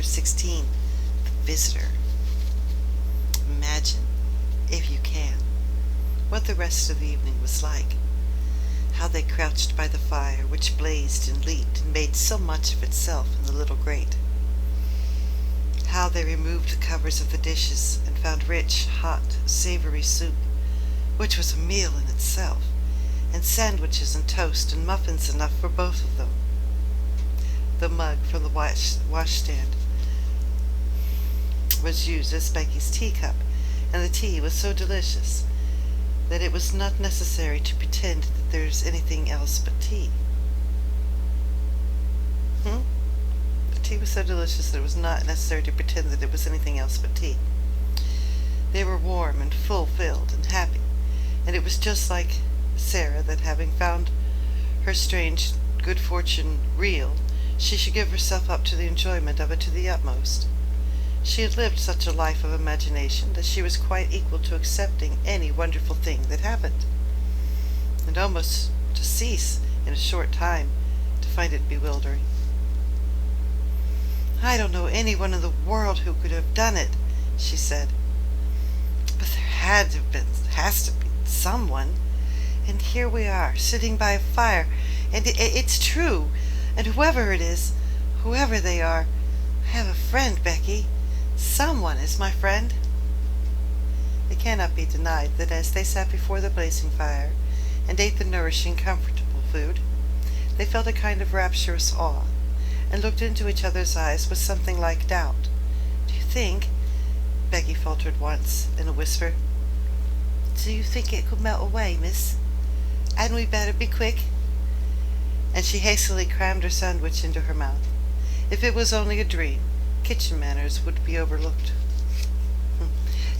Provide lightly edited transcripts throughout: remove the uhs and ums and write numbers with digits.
16, The Visitor. Imagine, if you can, what the rest of the evening was like. How they crouched by the fire, which blazed and leaped and made so much of itself in the little grate. How they removed the covers of the dishes and found rich, hot, savory soup, which was a meal in itself, and sandwiches and toast and muffins enough for both of them. The mug from the washstand was used as Becky's teacup, and the tea was so delicious that it was not necessary to pretend that there's anything else but tea. The tea was so delicious that it was not necessary to pretend that it was anything else but tea. They were warm and full-filled and happy, and it was just like Sarah that, having found her strange good fortune real, she should give herself up to the enjoyment of it to the utmost. She had lived such a life of imagination that she was quite equal to accepting any wonderful thing that happened, and almost to cease in a short time to find it bewildering. "I don't know anyone in the world who could have done it," she said. "But there has to be someone. And here we are, sitting by a fire, and it's true. And whoever it is, whoever they are, I have a friend, Becky. Someone is my friend." It cannot be denied that as they sat before the blazing fire and ate the nourishing, comfortable food, they felt a kind of rapturous awe, and looked into each other's eyes with something like doubt. "Do you think," Becky faltered once in a whisper, "do you think it could melt away, miss? Hadn't we better be quick?" And she hastily crammed her sandwich into her mouth. If it was only a dream, kitchen manners would be overlooked.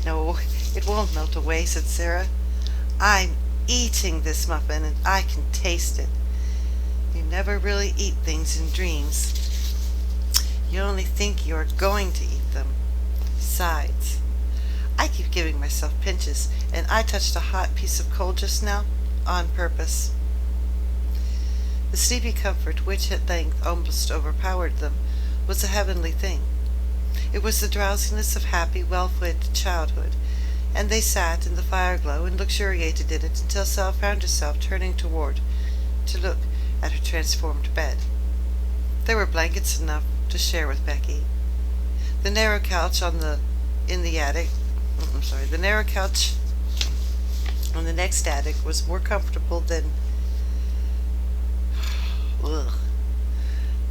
"No, it won't melt away," said Sarah. "I'm eating this muffin, and I can taste it. You never really eat things in dreams. You only think you are going to eat them. Besides, I keep giving myself pinches, and I touched a hot piece of coal just now on purpose." The sleepy comfort which at length almost overpowered them was a heavenly thing. It was the drowsiness of happy, well-fed childhood, and they sat in the fire-glow and luxuriated in it until Sarah found herself turning toward to look at her transformed bed. There were blankets enough to share with Becky. The narrow couch the narrow couch on the next attic was more comfortable than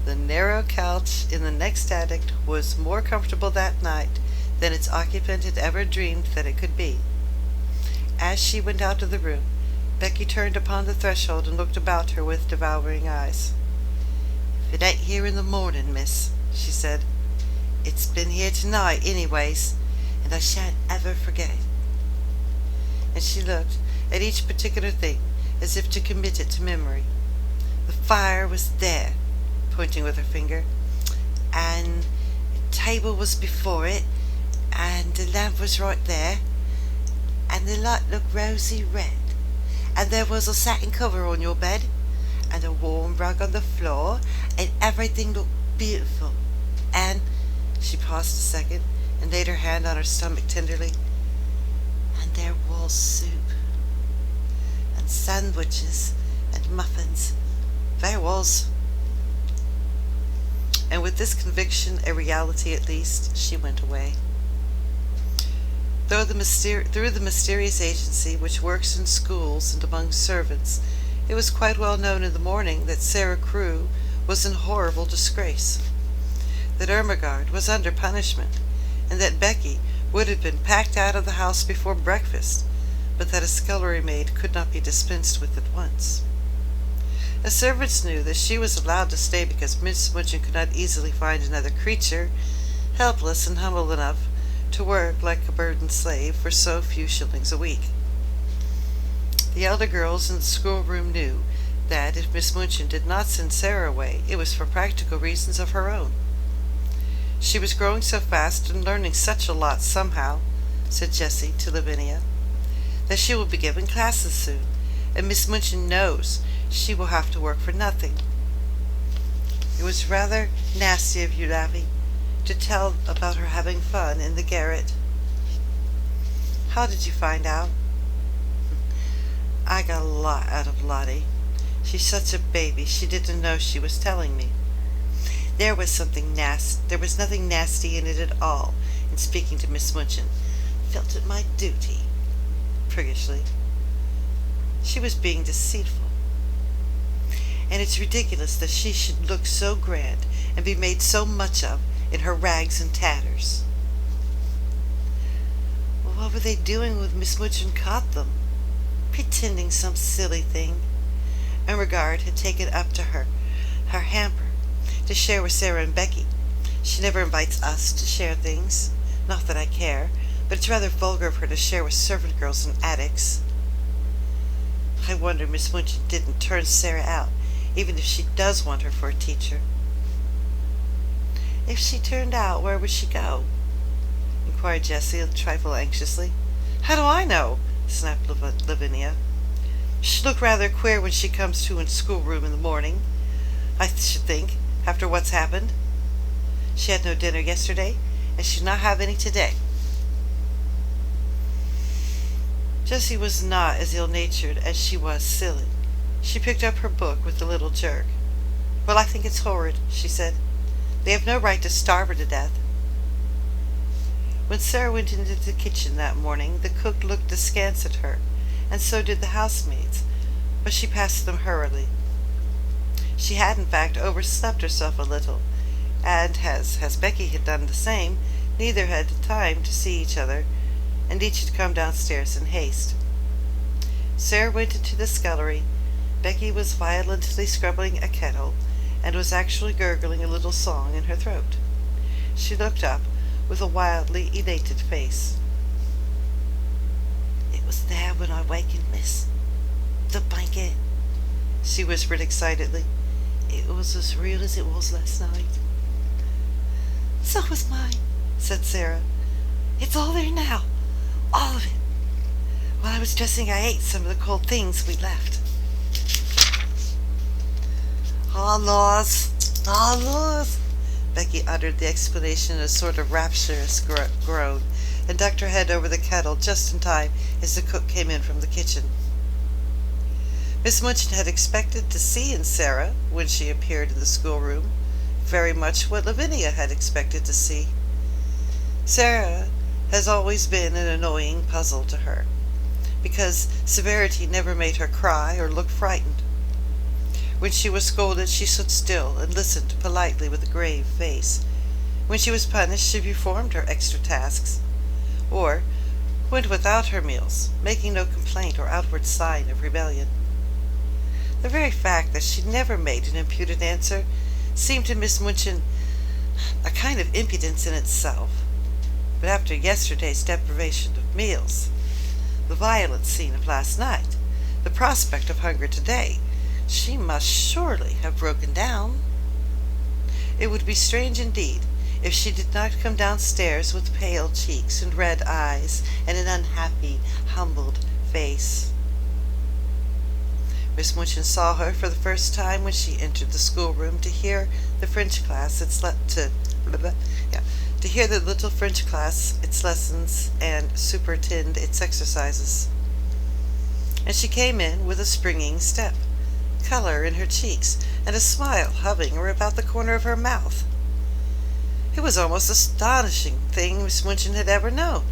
The narrow couch in the next attic was more comfortable that night than its occupant had ever dreamed that it could be. As she went out of the room, Becky turned upon the threshold and looked about her with devouring eyes. "If it ain't here in the morning, miss," she said, "it's been here tonight anyways, and I shan't ever forget it." And she looked at each particular thing as if to commit it to memory. The fire was there, pointing with her finger, and the table was before it, and the lamp was right there, and the light looked rosy red, and there was a satin cover on your bed, and a warm rug on the floor, and everything looked beautiful, and—" she paused a second and laid her hand on her stomach tenderly, "and there was soup, and sandwiches, and muffins. There was." And with this conviction, a reality at least, she went away. Through the mysterious agency which works in schools and among servants, it was quite well known in the morning that Sarah Crewe was in horrible disgrace, that Ermengarde was under punishment, and that Becky would have been packed out of the house before breakfast, but that a scullery maid could not be dispensed with at once. The servants knew that she was allowed to stay because Miss Minchin could not easily find another creature, helpless and humble enough to work like a burdened slave for so few shillings a week. The elder girls in the schoolroom knew that if Miss Minchin did not send Sarah away, it was for practical reasons of her own. "She was growing so fast and learning such a lot somehow," said Jessie to Lavinia, "that she will be giving classes soon, and Miss Minchin knows she will have to work for nothing. It was rather nasty of you, Lavvy, to tell about her having fun in the garret. How did you find out? I got a lot out of Lottie. She's such a baby, she didn't know she was telling me. There was nothing nasty in it at all, in speaking to Miss Minchin. Felt it my duty. Priggishly. She was being deceitful. And it's ridiculous that she should look so grand and be made so much of in her rags and tatters. Well, what were they doing when Miss Minchin caught them? Pretending some silly thing. Beauregard had taken up to her hamper, to share with Sarah and Becky. She never invites us to share things. Not that I care, but it's rather vulgar of her to share with servant girls and attics. I wonder Miss Minchin didn't turn Sarah out, even if she does want her for a teacher. If she turned out, where would she go? Inquired Jessie a trifle anxiously. How do I know? Snapped Lavinia. She'd look rather queer when she comes to in schoolroom in the morning, I should think, after what's happened. She had no dinner yesterday, and she'd not have any today. Jessie was not as ill-natured as she was silly. She picked up her book with a little jerk. Well, I think it's horrid, she said. They have no right to starve her to death. When Sarah went into the kitchen that morning, the cook looked askance at her, and so did the housemaids, but she passed them hurriedly. She had, in fact, overslept herself a little, and as Becky had done the same, neither had time to see each other, and each had come downstairs in haste. Sarah went into the scullery. Becky was violently scrubbing a kettle, and was actually gurgling a little song in her throat. She looked up with a wildly elated face. It was there when I wakened, miss. The blanket, she whispered excitedly. It was as real as it was last night. So was mine, said Sarah. It's all there now, all of it. While I was dressing, I ate some of the cold things we left. Ah, laws, ah, laws. Becky uttered the explanation in a sort of rapturous groan, and ducked her head over the kettle just in time as the cook came in from the kitchen. Miss Minchin had expected to see in Sarah, when she appeared in the schoolroom, very much what Lavinia had expected to see. Sarah has always been an annoying puzzle to her, because severity never made her cry or look frightened. When she was scolded, she stood still and listened politely with a grave face. When she was punished, she performed her extra tasks, or went without her meals, making no complaint or outward sign of rebellion. The very fact that she never made an impudent answer seemed to Miss Minchin a kind of impudence in itself. But after yesterday's deprivation of meals, the violent scene of last night, the prospect of hunger today, she must surely have broken down. It would be strange indeed if she did not come downstairs with pale cheeks and red eyes and an unhappy, humbled face. Miss Minchin saw her for the first time when she entered the schoolroom to hear the French class to hear the little French class its lessons and superintend its exercises. And she came in with a springing step, color in her cheeks, and a smile hovering about the corner of her mouth. It was almost astonishing thing Miss Minchin had ever known.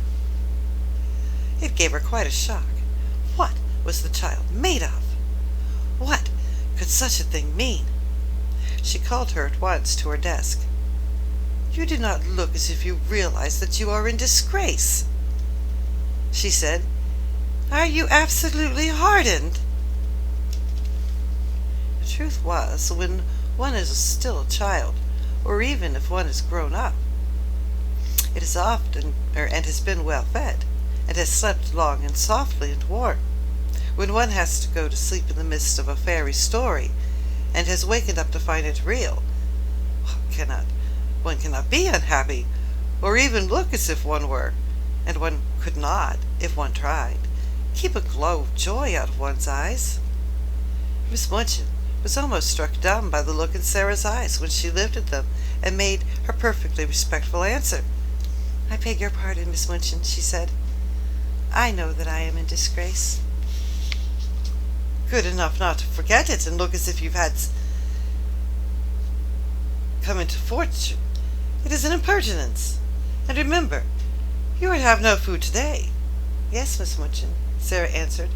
It gave her quite a shock. What was the child made of? What could such a thing mean? She called her at once to her desk. You do not look as if you realize that you are in disgrace, she said. Are you absolutely hardened? The truth was, when one is still a child, or even if one is grown up, it is often, and has been well fed, and has slept long and softly and warm, when one has to go to sleep in the midst of a fairy story, and has wakened up to find it real, one cannot be unhappy, or even look as if one were, and one could not, if one tried, keep a glow of joy out of one's eyes. Miss Minchin was almost struck dumb by the look in Sarah's eyes when she lifted them and made her perfectly respectful answer. "I beg your pardon, Miss Minchin," she said. "I know that I am in disgrace." "Good enough not to forget it and look as if you've had come into fortune. It is an impertinence. And remember, you are to have no food today." "Yes, Miss Minchin," Sarah answered,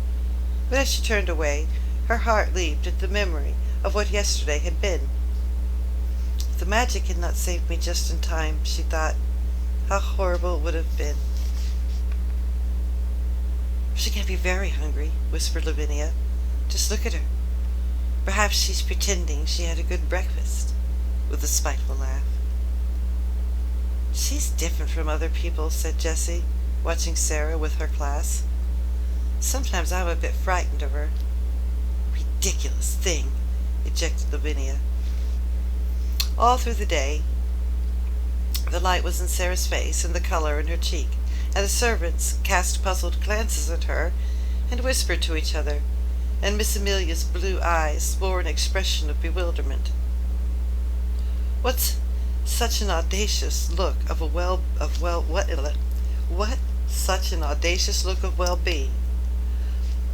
but as she turned away, her heart leaped at the memory of what yesterday had been. If the magic had not saved me just in time, she thought, how horrible it would have been. "She can't be very hungry," whispered Lavinia. "Just look at her. Perhaps she's pretending she had a good breakfast," with a spiteful laugh. "She's different from other people," said Jessie, watching Sarah with her class. "Sometimes I'm a bit frightened of her." "Ridiculous thing!" ejected Lavinia. All through the day, the light was in Sarah's face and the color in her cheek, and the servants cast puzzled glances at her and whispered to each other, and Miss Amelia's blue eyes bore an expression of bewilderment. What such an audacious look of well-being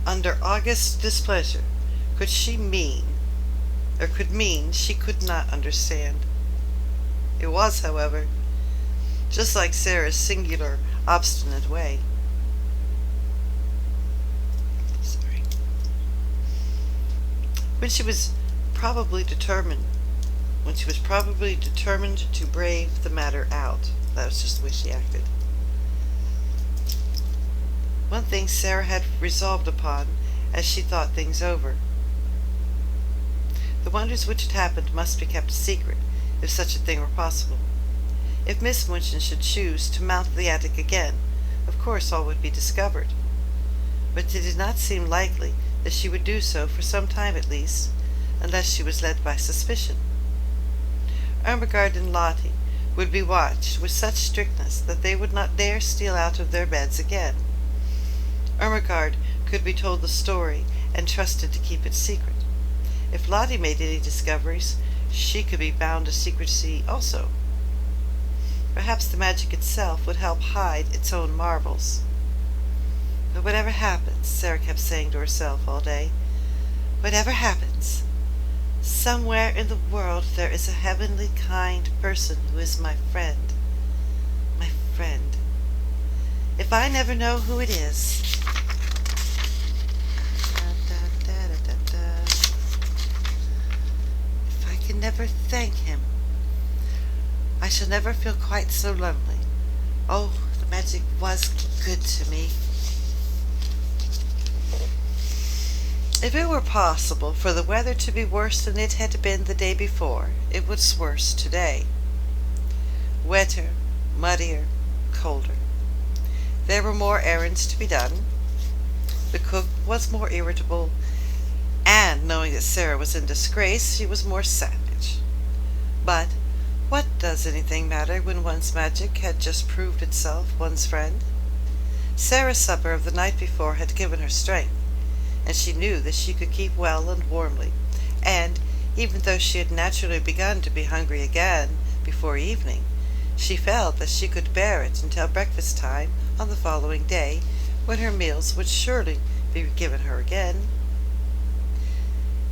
under August's displeasure could mean she could not understand. It was, however, just like Sarah's singular, obstinate way. When she was probably determined to brave the matter out. That was just the way she acted. One thing Sarah had resolved upon as she thought things over. The wonders which had happened must be kept a secret, if such a thing were possible. If Miss Minchin should choose to mount the attic again, of course all would be discovered. But it did not seem likely that she would do so for some time at least, unless she was led by suspicion. Ermengarde and Lottie would be watched with such strictness that they would not dare steal out of their beds again. Ermengarde could be told the story and trusted to keep it secret. If Lottie made any discoveries, she could be bound to secrecy also. Perhaps the magic itself would help hide its own marvels. But whatever happens, Sarah kept saying to herself all day, whatever happens, somewhere in the world there is a heavenly kind person who is my friend. My friend. If I never know who it is. If I can never thank him, I shall never feel quite so lonely. Oh, the magic was good to me. If it were possible for the weather to be worse than it had been the day before, it was worse today. Wetter, muddier, colder. There were more errands to be done. The cook was more irritable, and knowing that Sarah was in disgrace, she was more savage. But what does anything matter when one's magic had just proved itself one's friend? Sarah's supper of the night before had given her strength, and she knew that she could keep well and warmly, and, even though she had naturally begun to be hungry again before evening, she felt that she could bear it until breakfast time on the following day, when her meals would surely be given her again.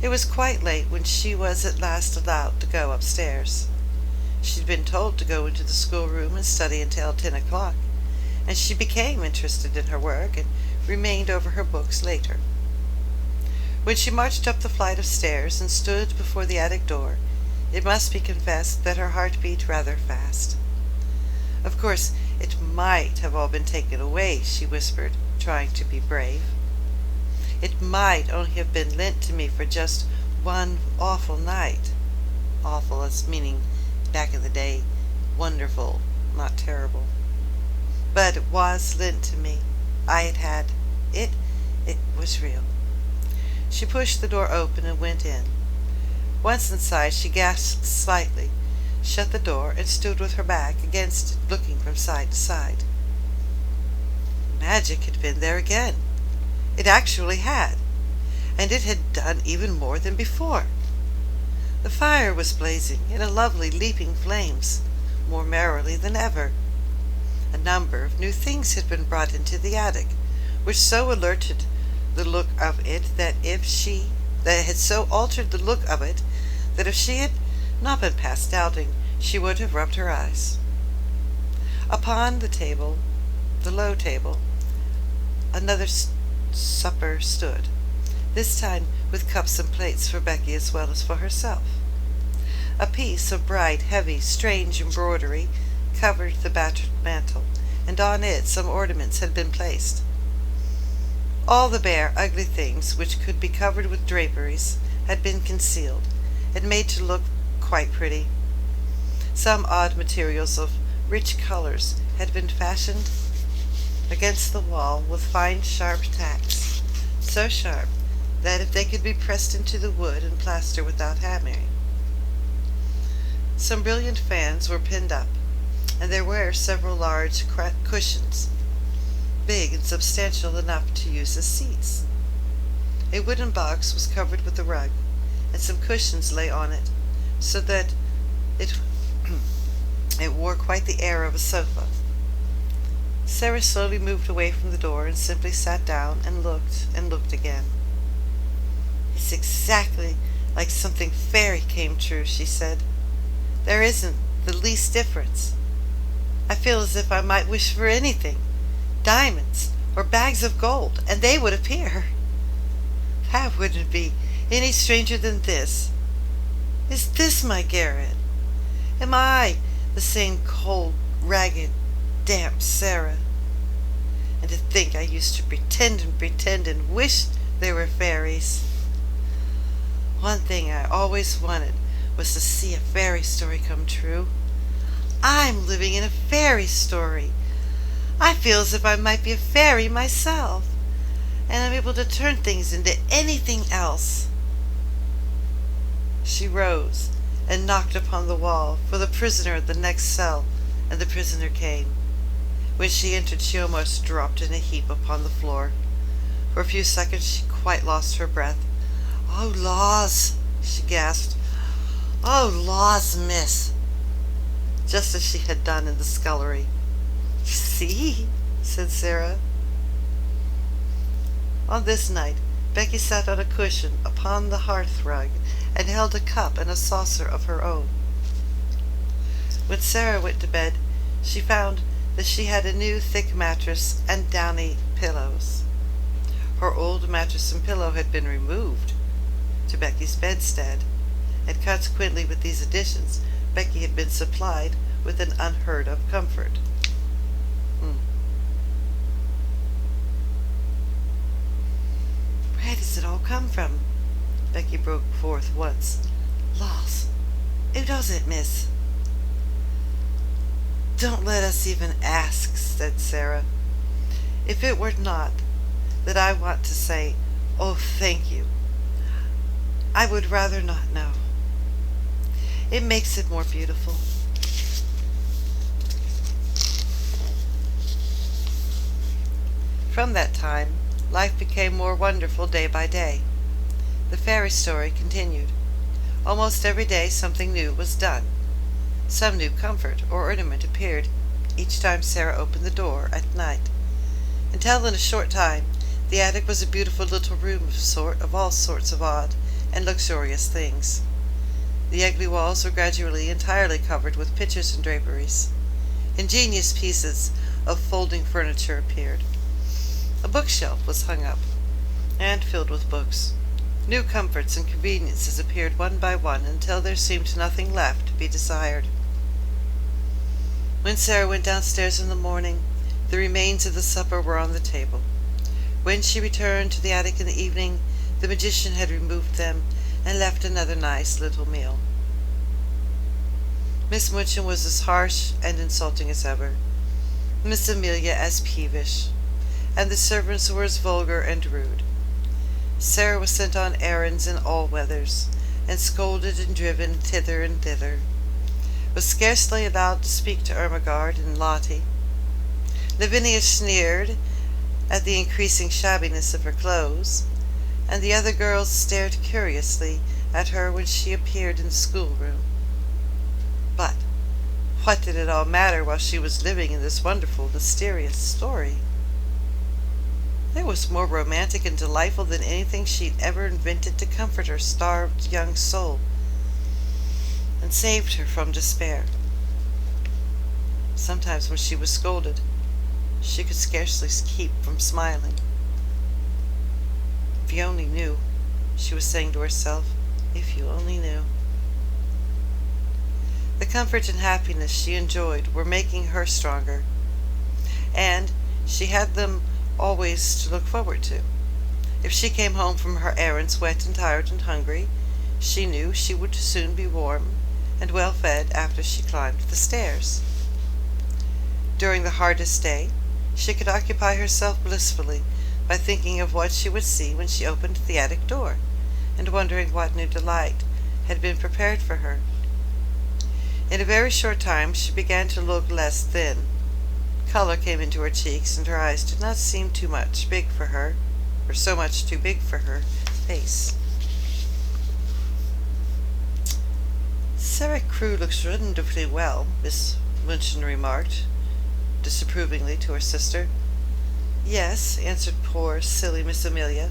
It was quite late when she was at last allowed to go upstairs. She'd been told to go into the schoolroom and study until 10 o'clock, and she became interested in her work and remained over her books later. When she marched up the flight of stairs and stood before the attic door, it must be confessed that her heart beat rather fast. Of course, it might have all been taken away, she whispered, trying to be brave. It might only have been lent to me for just one awful night. Awful as meaning, back in the day, wonderful, not terrible. But it was lent to me. I had had it. It was real. She pushed the door open and went in. Once inside, she gasped slightly, shut the door, and stood with her back against it, looking from side to side. Magic had been there again. It actually had, and it had done even more than before. The fire was blazing in a lovely leaping flames, more merrily than ever. A number of new things had been brought into the attic, which so alerted the look of it that had so altered the look of it that if she had not been past doubting, she would have rubbed her eyes. Upon the table, the low table, another supper stood, this time with cups and plates for Becky as well as for herself. A piece of bright, heavy, strange embroidery covered the battered mantel, and on it some ornaments had been placed. All the bare, ugly things which could be covered with draperies had been concealed, and made to look quite pretty. Some odd materials of rich colors had been fashioned against the wall with fine, sharp tacks, so sharp that if they could be pressed into the wood and plaster without hammering. Some brilliant fans were pinned up, and there were several large cushions, big and substantial enough to use as seats. A wooden box was covered with a rug, and some cushions lay on it, so that it wore quite the air of a sofa. Sarah slowly moved away from the door and simply sat down and looked again. "It's exactly like something fairy came true," she said. "There isn't the least difference. I feel as if I might wish for anything, diamonds or bags of gold, and they would appear. That wouldn't be any stranger than this. Is this my garret? Am I the same cold, ragged, damp Sarah? And to think I used to pretend and wish they were fairies. One thing I always wanted was to see a fairy story come true. I'm living in a fairy story. I feel as if I might be a fairy myself, and I'm able to turn things into anything else." She rose and knocked upon the wall for the prisoner at the next cell, and the prisoner came. When she entered, she almost dropped in a heap upon the floor. For a few seconds she quite lost her breath. "Oh, laws!" she gasped. "Oh, laws, miss!" just as she had done in the scullery. "See?" said Sarah. On this night, Becky sat on a cushion upon the hearth rug and held a cup and a saucer of her own. When Sarah went to bed, she found that she had a new thick mattress and downy pillows. Her old mattress and pillow had been removed to Becky's bedstead, and consequently with these additions, Becky had been supplied with an unheard-of comfort. "Where does it all come from?" Becky broke forth once. "Laws, who does it, miss?" "Don't let us even ask," said Sarah. "If it were not that I want to say, 'Oh, thank you,' I would rather not know. It makes it more beautiful." From that time, life became more wonderful day by day. The fairy story continued. Almost every day something new was done. Some new comfort or ornament appeared each time Sarah opened the door at night, until in a short time the attic was a beautiful little room of all sorts of odd and luxurious things. The ugly walls were gradually entirely covered with pictures and draperies. Ingenious pieces of folding furniture appeared. A bookshelf was hung up, and filled with books. New comforts and conveniences appeared one by one until there seemed nothing left to be desired. When Sarah went downstairs in the morning, the remains of the supper were on the table. When she returned to the attic in the evening, the magician had removed them and left another nice little meal. Miss Minchin was as harsh and insulting as ever, Miss Amelia as peevish, and the servants were as vulgar and rude. Sarah was sent on errands in all weathers, and scolded and driven hither and thither, was scarcely allowed to speak to Ermengarde and Lottie. Lavinia sneered at the increasing shabbiness of her clothes, and the other girls stared curiously at her when she appeared in the schoolroom. But what did it all matter while she was living in this wonderful, mysterious story? It was more romantic and delightful than anything she'd ever invented to comfort her starved young soul and saved her from despair. Sometimes when she was scolded, she could scarcely keep from smiling. If you only knew, she was saying to herself, if you only knew. The comfort and happiness she enjoyed were making her stronger, and she had them always to look forward to. If she came home from her errands wet and tired and hungry, she knew she would soon be warm and well fed after she climbed the stairs. During the hardest day, she could occupy herself blissfully by thinking of what she would see when she opened the attic door, and wondering what new delight had been prepared for her. In a very short time she began to look less thin. Color came into her cheeks, and her eyes did not seem too much big for her, or so much too big for her face. Sarah Crewe looks wonderfully well, Miss Minchin remarked disapprovingly to her sister. Yes, answered poor, silly Miss Amelia.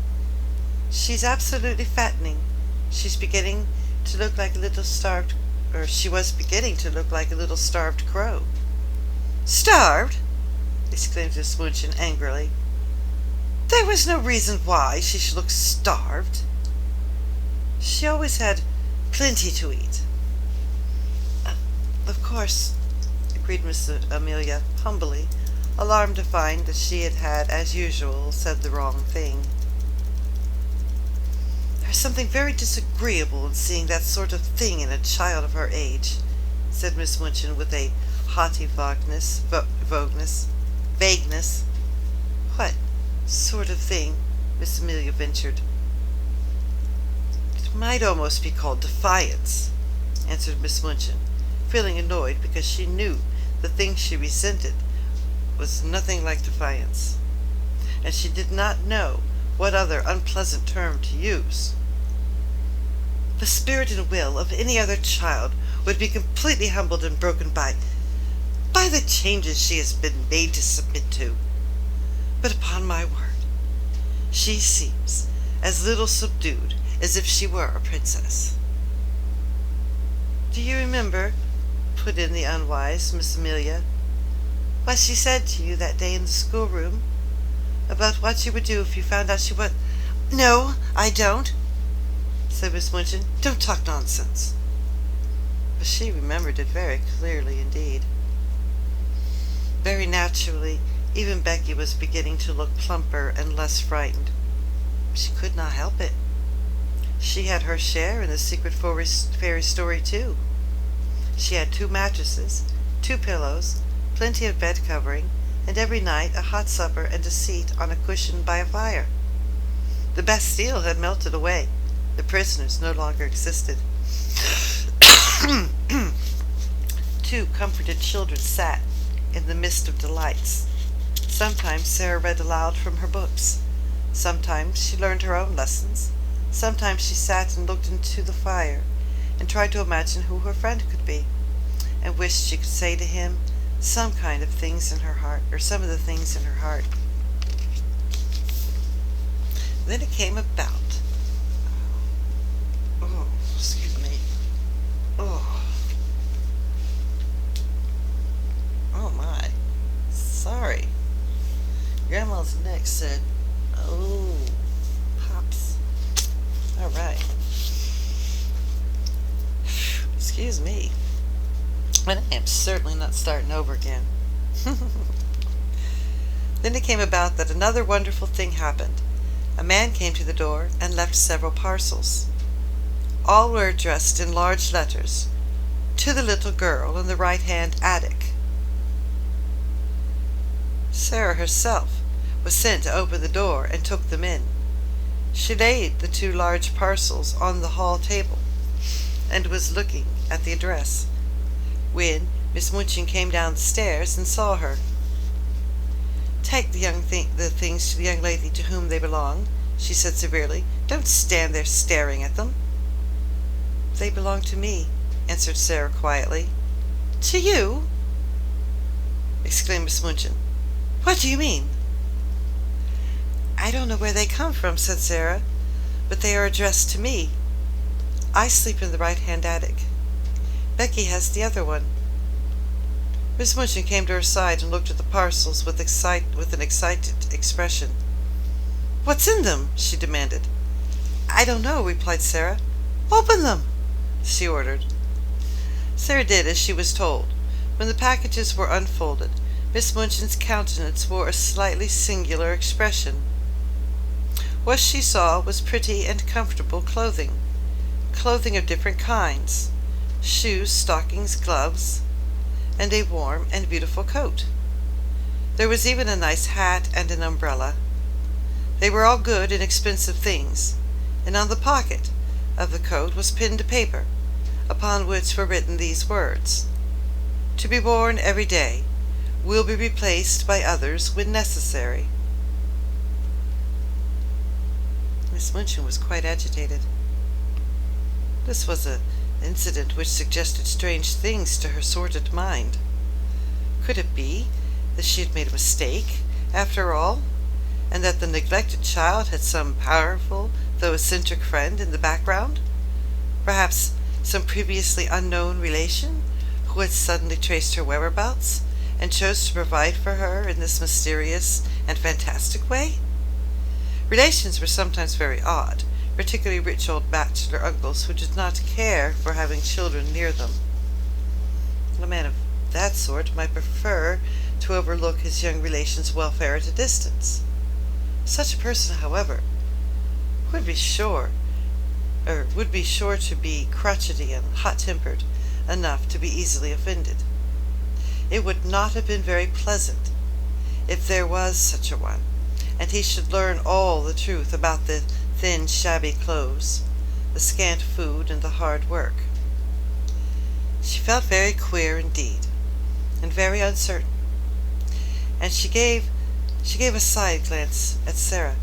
She's absolutely fattening. She's beginning to look like a little starved, or she was beginning to look like a little starved crow. Starved? Exclaimed Miss Minchin angrily. There was no reason why she should look starved. She always had plenty to eat. Of course, agreed Miss Amelia humbly, alarmed to find that she had, as usual, said the wrong thing. There's something very disagreeable in seeing that sort of thing in a child of her age, said Miss Minchin with a haughty vagueness. What sort of thing? Miss Amelia ventured. It might almost be called defiance, answered Miss Minchin, feeling annoyed because she knew the thing she resented was nothing like defiance, and she did not know what other unpleasant term to use. The spirit and will of any other child would be completely humbled and broken by the changes she has been made to submit to. But upon my word, she seems as little subdued as if she were a princess. Do you remember, put in the unwise Miss Amelia, what she said to you that day in the schoolroom about what you would do if you found out she was— No, I don't, said Miss Minchin. Don't talk nonsense. But she remembered it very clearly indeed. Very naturally, even Becky was beginning to look plumper and less frightened. She could not help it. She had her share in the secret fairy story, too. She had 2 mattresses, 2 pillows, plenty of bed covering, and every night a hot supper and a seat on a cushion by a fire. The Bastille had melted away. The prisoners no longer existed. 2 comforted children sat in the midst of delights. Sometimes Sarah read aloud from her books. Sometimes she learned her own lessons. Sometimes she sat and looked into the fire and tried to imagine who her friend could be, and wished she could say to him some of the things in her heart. Then it came about. Oh, excuse me. Oh my. Sorry. Grandma's neck said, oh, pops. All right. Excuse me. But I am certainly not starting over again. Then it came about that another wonderful thing happened. A man came to the door and left several parcels. All were addressed in large letters, to the little girl in the right-hand attic. Sarah herself was sent to open the door and took them in. She laid the 2 large parcels on the hall table and was looking at the address when Miss Minchin came down the stairs and saw her. Take the things to the young lady to whom they belong, she said severely. Don't stand there staring at them. They belong to me, answered Sarah quietly. To you? Exclaimed Miss Minchin. What do you mean? I don't know where they come from, said Sarah, but they are addressed to me. I sleep in the right-hand attic. Becky has the other one. Miss Minchin came to her side and looked at the parcels with an excited expression. What's in them? She demanded. I don't know, replied Sarah. Open them, she ordered. Sarah did as she was told. When the packages were unfolded, Miss Minchin's countenance wore a slightly singular expression. What she saw was pretty and comfortable clothing of different kinds, shoes, stockings, gloves, and a warm and beautiful coat. There was even a nice hat and an umbrella. They were all good and expensive things, and on the pocket of the coat was pinned a paper, upon which were written these words: To be worn every day, will be replaced by others when necessary. Miss Minchin was quite agitated. This was an incident which suggested strange things to her sordid mind. Could it be that she had made a mistake, after all, and that the neglected child had some powerful, though eccentric friend in the background? Perhaps some previously unknown relation who had suddenly traced her whereabouts and chose to provide for her in this mysterious and fantastic way? Relations were sometimes very odd, particularly rich old bachelor uncles who did not care for having children near them. A man of that sort might prefer to overlook his young relation's welfare at a distance. Such a person, however, would be sure to be crotchety and hot-tempered enough to be easily offended. It would not have been very pleasant if there was such a one, and he should learn all the truth about the thin, shabby clothes, the scant food, and the hard work. She felt very queer indeed, and very uncertain, and she gave a side glance at Sarah.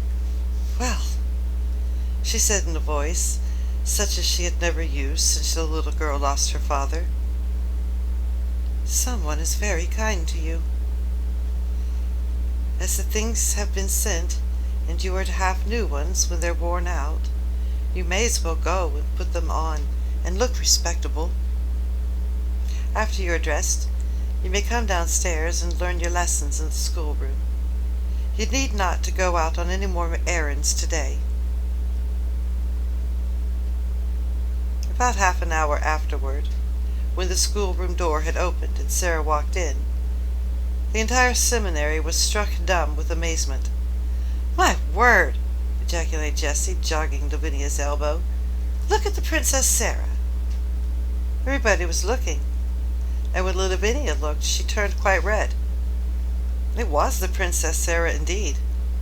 Well, she said in a voice such as she had never used since the little girl lost her father, someone is very kind to you. As the things have been sent, and you are to have new ones when they're worn out, you may as well go and put them on and look respectable. After you are dressed, you may come downstairs and learn your lessons in the schoolroom. You need not to go out on any more errands today. About half an hour afterward, when the schoolroom door had opened and Sarah walked in, the entire seminary was struck dumb with amazement. My word! Ejaculated Jessie, jogging Lavinia's elbow. Look at the Princess Sarah! Everybody was looking, and when Lavinia looked, she turned quite red. It was the Princess Sarah indeed,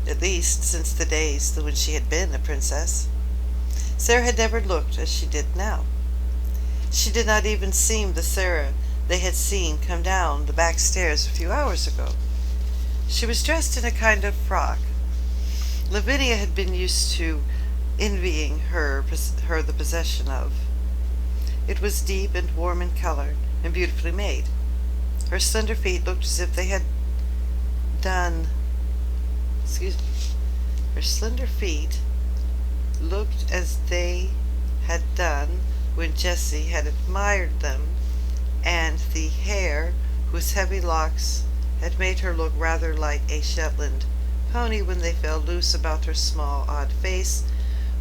at least since the days when she had been a princess. Sarah had never looked as she did now. She did not even seem the Sarah they had seen come down the back stairs a few hours ago. She was dressed in a kind of frock. Lavinia had been used to envying her the possession of. It was deep and warm in color and beautifully made. Her slender feet looked as if they had done. Her slender feet looked as they had done when Jessie had admired them, and the hair, whose heavy locks had made her look rather like a Shetland pony when they fell loose about her small, odd face,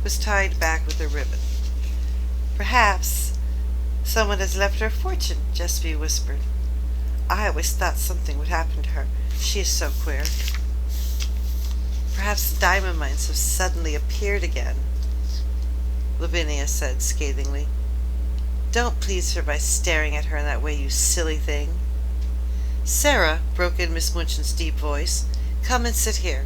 was tied back with a ribbon. Perhaps someone has left her a fortune, Jessie whispered. I always thought something would happen to her. She is so queer. Perhaps the diamond mines have suddenly appeared again, Lavinia said scathingly. Don't please her by staring at her in that way, you silly thing. Sarah, broke in Miss Minchin's deep voice, come and sit here.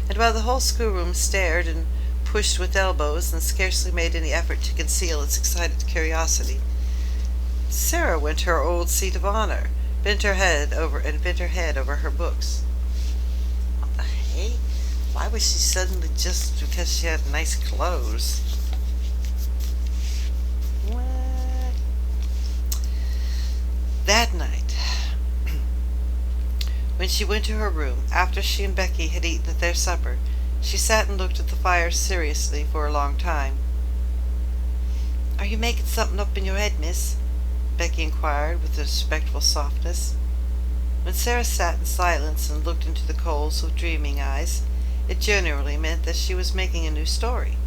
And while the whole schoolroom stared and pushed with elbows and scarcely made any effort to conceal its excited curiosity, Sarah went to her old seat of honor, bent her head over her books. What the hey? Why was she suddenly just because she had nice clothes? she went to her room, after she and Becky had eaten their supper, she sat and looked at the fire seriously for a long time. "Are you making something up in your head, miss?" Becky inquired with a respectful softness. When Sarah sat in silence and looked into the coals with dreaming eyes, it generally meant that she was making a new story.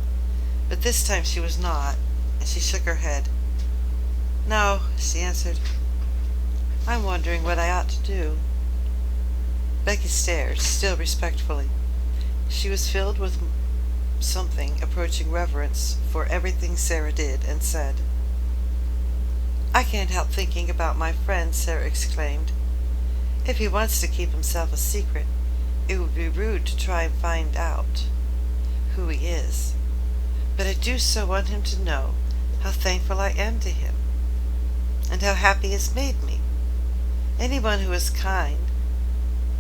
But this time she was not, and she shook her head. "No," she answered. "I'm wondering what I ought to do." Becky stared, still respectfully. She was filled with something approaching reverence for everything Sarah did and said. "I can't help thinking about my friend," Sarah exclaimed. "If he wants to keep himself a secret, it would be rude to try and find out who he is. But I do so want him to know how thankful I am to him, and how happy he has made me. Anyone who is kind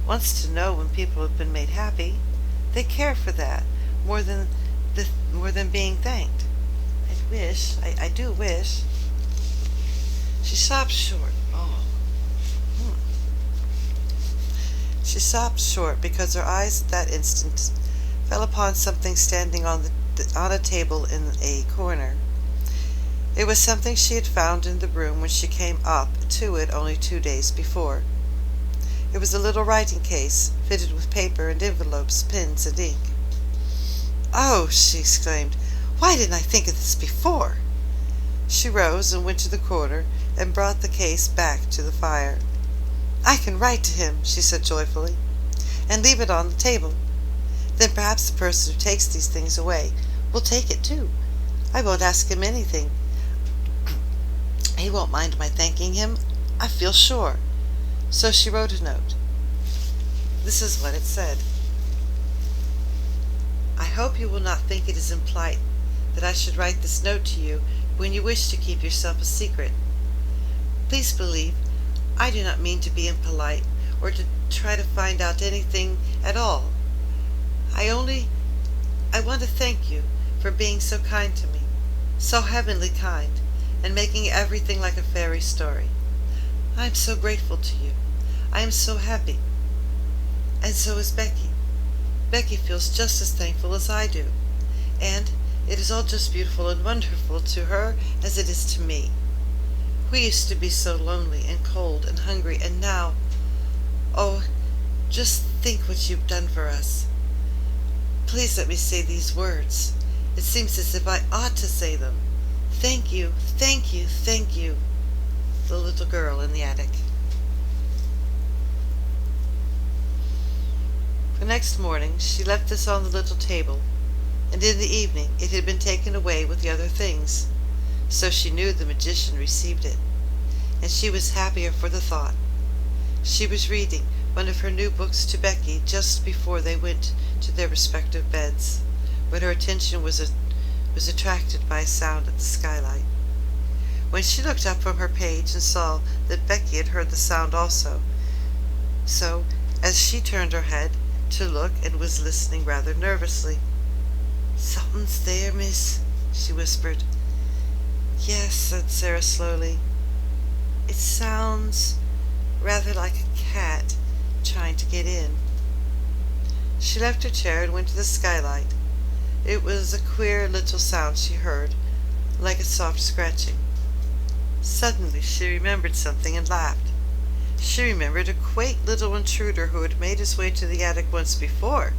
wants to know when people have been made happy. They care for that more than being thanked. I do wish." She stopped short. She stopped short because her eyes at that instant fell upon something standing on a table in a corner. It was something she had found in the room when she came up to it only 2 days before. It was a little writing case, fitted with paper and envelopes, pens and ink. "Oh!" she exclaimed. "Why didn't I think of this before?" She rose and went to the corner and brought the case back to the fire. "I can write to him," she said joyfully, "and leave it on the table. Then perhaps the person who takes these things away will take it too. I won't ask him anything. He won't mind my thanking him, I feel sure." So she wrote a note. This is what it said. "I hope you will not think it is impolite that I should write this note to you when you wish to keep yourself a secret. Please believe I do not mean to be impolite or to try to find out anything at all. I want to thank you for being so kind to me, so heavenly kind, and making everything like a fairy story. I am so grateful to you. I am so happy. And so is Becky. Becky feels just as thankful as I do. And it is all just beautiful and wonderful to her as it is to me. We used to be so lonely and cold and hungry, and now, oh, just think what you've done for us. Please let me say these words. It seems as if I ought to say them. Thank you, thank you, thank you." The little girl in the attic. The next morning she left this on the little table, and in the evening it had been taken away with the other things, so she knew the magician received it, and she was happier for the thought. She was reading one of her new books to Becky just before they went to their respective beds, when her attention was attracted by a sound at the skylight. When she looked up from her page and saw that Becky had heard the sound also, so as she turned her head to look and was listening rather nervously. "Something's there, miss," she whispered. "Yes," said Sarah slowly. "It sounds rather like a cat trying to get in." She left her chair and went to the skylight. It was a queer little sound she heard, like a soft scratching. Suddenly she remembered something and laughed. She remembered a quaint little intruder who had made his way to the attic once before,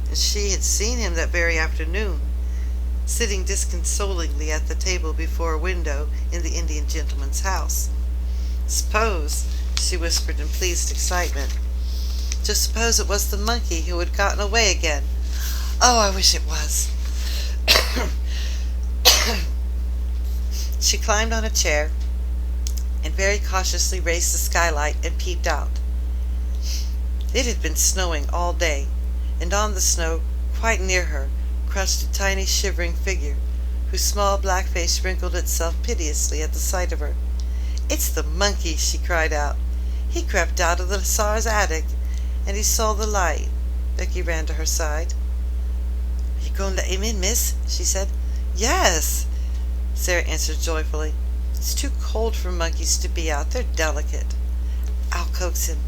and she had seen him that very afternoon, sitting disconsolingly at the table before a window in the Indian gentleman's house. "Suppose," she whispered in pleased excitement, "just suppose it was the monkey who had gotten away again. Oh, I wish it was." She climbed on a chair and very cautiously raised the skylight and peeped out. It had been snowing all day, and on the snow, quite near her, crouched a tiny shivering figure, whose small black face wrinkled itself piteously at the sight of her. "It's the monkey," she cried out. "He crept out of the Hussar's attic, and he saw the light." Becky ran to her side. "Are you going to let him in, miss?" she said. "Yes," Sarah answered joyfully. "It's too cold for monkeys to be out. They're delicate. I'll coax him."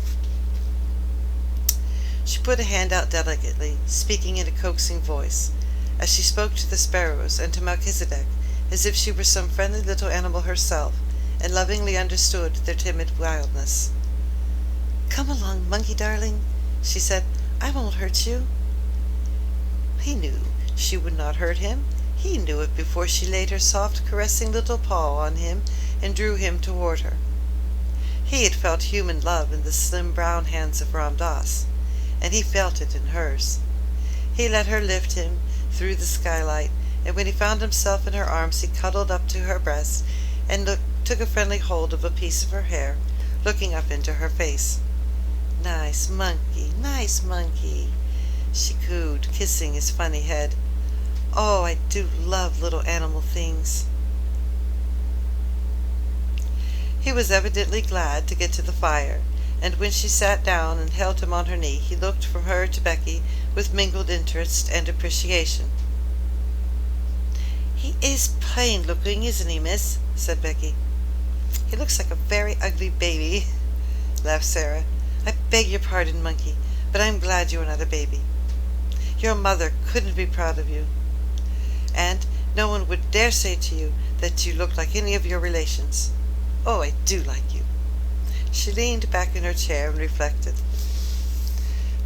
She put a hand out delicately, speaking in a coaxing voice, as she spoke to the sparrows and to Melchizedek, as if she were some friendly little animal herself, and lovingly understood their timid wildness. "Come along, monkey darling," she said. "I won't hurt you." He knew she would not hurt him. He knew it before she laid her soft, caressing little paw on him and drew him toward her. He had felt human love in the slim brown hands of Ram Dass, and he felt it in hers. He let her lift him through the skylight, and when he found himself in her arms he cuddled up to her breast and took a friendly hold of a piece of her hair, looking up into her face. Nice monkey," she cooed, kissing his funny head. "Oh, I do love little animal things." He was evidently glad to get to the fire, and when she sat down and held him on her knee, he looked from her to Becky with mingled interest and appreciation. "He is plain looking, isn't he, miss?" said Becky. "He looks like a very ugly baby," laughed Sarah. "I beg your pardon, monkey, but I'm glad you are not a baby. Your mother couldn't be proud of you, and no one would dare say to you that you look like any of your relations. Oh, I do like you." She leaned back in her chair and reflected.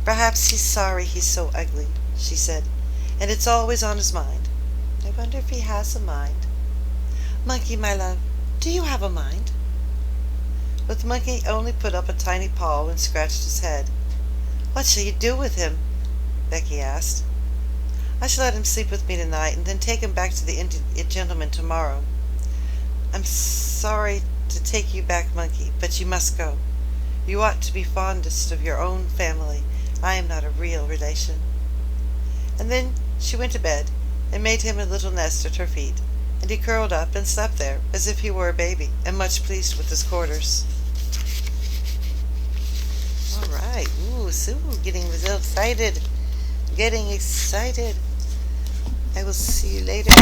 "Perhaps he's sorry he's so ugly," she said, "and it's always on his mind. I wonder if he has a mind. Monkey, my love, do you have a mind?" But the monkey only put up a tiny paw and scratched his head. "What shall you do with him?" Becky asked. "I shall let him sleep with me tonight and then take him back to the Indian gentleman tomorrow. I'm sorry to take you back, monkey, but you must go. You ought to be fondest of your own family. I am not a real relation." And then she went to bed and made him a little nest at her feet, and he curled up and slept there as if he were a baby and much pleased with his quarters. All right. Ooh, Sue, getting excited. I will see you later.